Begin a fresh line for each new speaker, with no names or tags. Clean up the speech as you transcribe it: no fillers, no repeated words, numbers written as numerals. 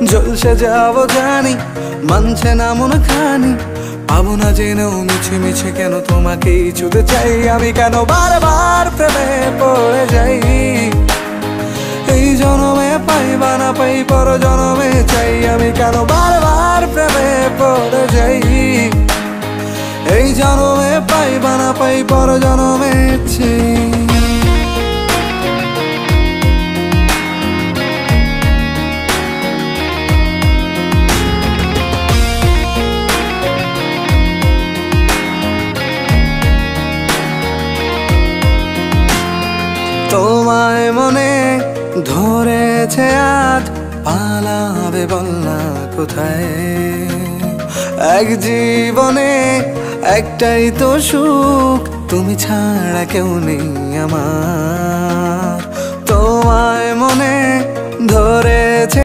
জলসে যাবো জানি, মানছে না মন খানি, পাবো না জেনেও মিছে মিছে কেন তোমাকেই ছুতে চাই আমি, কেন বারবার প্রেমে পড়ে যাই। এই জনমে পাই বা না পাই পর জনমে চাই আমি, কেন বারবার প্রেমে পড়ে যাই। এই জনমে পাই বা না পাই পর জনমে চাই। তোমায় মনে ধরেছে আজ, পালাবে বলনা কোথায়? এক জীবনে একটাই তো সুখ, তুমি ছাড়া কেউ নেই আমার। তোমায় মনে ধরেছে